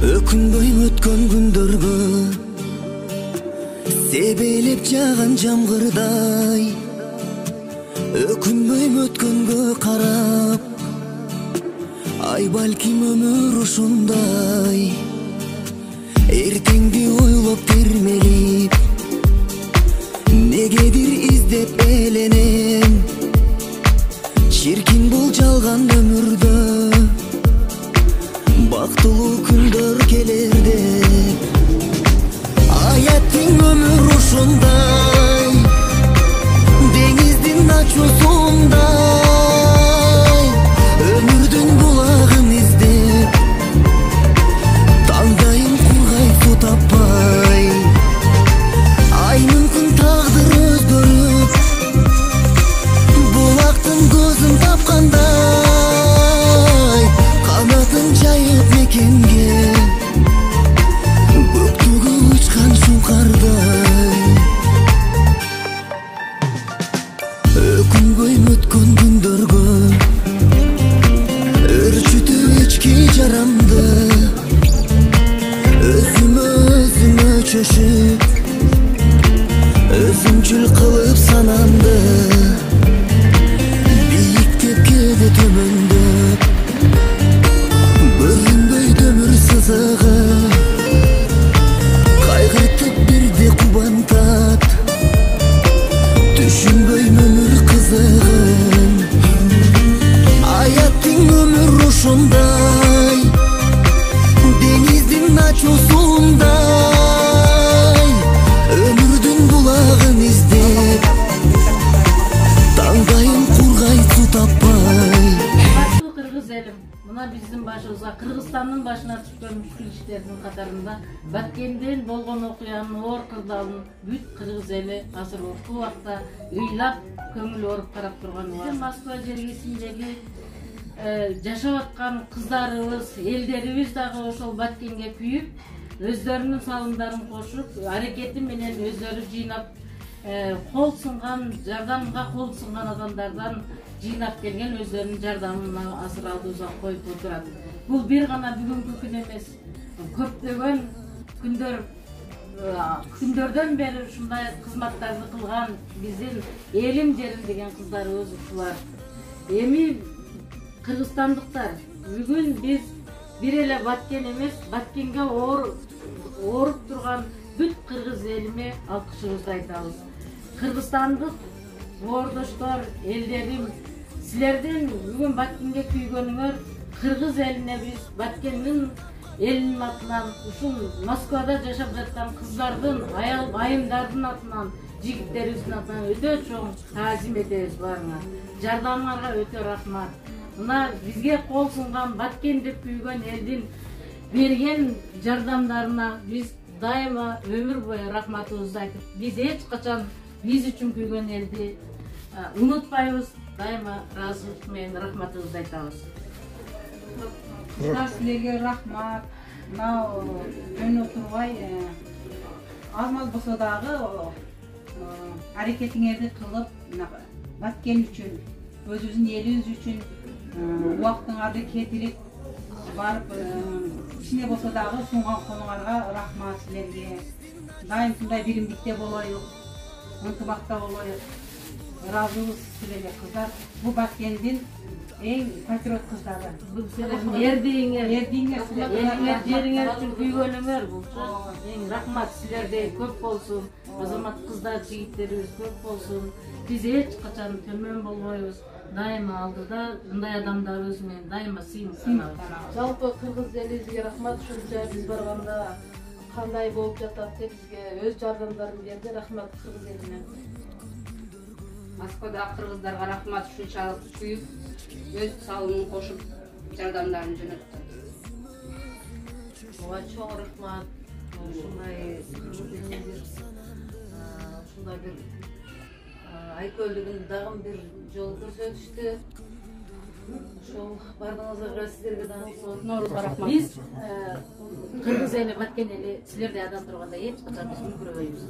Өкүнбөй өткөн күндөргө себелеп жаган жамгырдай, өкүнбөй өткөнгө карап, ай балким өмүр ушундай. Эртеңди ойлоп термелип, негедир издеп эленем, чиркин бул жалган өмүрдө бактылуу күндөр келер деп. Аяттың өмүр ушундай, деңиздин ачуусундай, өмүрдүн булагын издеп, таңдайым кургай суу таппай. Ай мүмкүн тагдыр өзгөрүп, булактын көзүн тапкандай, канатын жайып мекенге, көктөгү учкан шуңкардай. Өкүнбөй өткөн күндөргө өрчүтүп ички жарамды, өзүмө чөшүп, өзүмчүл кылып санамды, бийиктеп кээде төмөндөп, көрүнбөй өмүр сызыгы, кайгыртып бирде кубантат, түшүнбөй өмүр кызыгын. Аяттың өмүр ушундай, деңиздин ачуусундай, өмүрдүн булагын издеп, таңдайым кургай суу таппай. Кыргыз элим, мына биздин башыбызга Кыргызстандын башына түшкөн мүшкүл иштердин катарында Баткенден болгон окуянын оор кырдаалын бүт кыргыз эли азыр ушул убакта ыйлап көңүл оруп карап турган убакыт. Москва жергесиндеги жашап аткан кыздарыбыз, элдерибиз дагы ошол Баткенге күйүп, өздөрүнүн салымдарын кошуп, аракети менен өздөрү жыйнап, кол сынган, жардамга кол сынган адамдардан жыйнап келген өздөрүнүн жардамына азыр алдыбызга коюп отурат. Бул бир гана бүгүнкү күн эмес, көптөгөн күндөрдөн бери ушундай кызматтарды кылган биздин элим жерим деген кыздарыбыз ушулар. Эми кыргызстандыктар, бүгүн биз бир эле Баткен эмес, Баткенге ооруп турган бүт кыргыз элиме алкышыбызды айтабыз. Кыргызстандык боордоштор, элдерим, силердин бүгүн Баткенге күйгөнүңөр кыргыз элине биз Баткендин элинин атынан, ушул Москвада жашап жаткан кыздардын, айымдардын атынан, жигиттерибиздин атынан өтө чоң таазим этебиз баарыңа. Жардамыңарга өтө рахмат. Мына бизге кол сунган, Баткен деп күйгөн элдин берген жардамдарына биз дайыма өмүр бою рахматыбызды айтып, биз эч качан биз үчүн күйгөн элди унутпайбыз, дайыма ыраазычылык менен рахматыбызды айтабыз. Силерге рахмат. Мына жөн отурбай, аз-маз болсо дагы аракетиңерди кылып, Баткен үчүн, өзүбүздүн элибиз үчүн убактыңарды кетирип барып, кичине болсо дагы сунган колуңарга рахмат силерге. Дайым ушундай биримдикте болоюк, ынтымакта болоюк. Ыраазыбыз силерге кыздар. Бул Баткендин эң патриот кыздары. Бул силердин эрдигиңер, элиңер, жериңер үчүн күйгөнүңөр. Бул эң рахмат силерде көп болсун. Азамат кыздар, жигиттерибиз көп болсун. Биз эч качан төмөн болбойбуз. Дайыма алдыда мындай адамдарыбыз менен дайыма сыйынып санабыз. Жалпы кыргыз элибизге рахмат, ушунча биз барганда кандай болуп жатат деп бизге өз жардамдарын берди. Рахмат кыргыз элине. Москвада кыргыздарга рахмат, ушунчалык күйүп, өз салымын кошуп, жардамдарын жөнөттү. Ооба чоң рахмат. Ушундай кыргыз элибиз ушундай бир айкөлдүгүн дагы бир жол көрсөтүштү. Ошол бардыгыңызга силерге дагы Ноорузга рахмат. Биз кыргыз эли, Баткен эли силердей адам турганда эч качан биз үлгүрбөйбүз.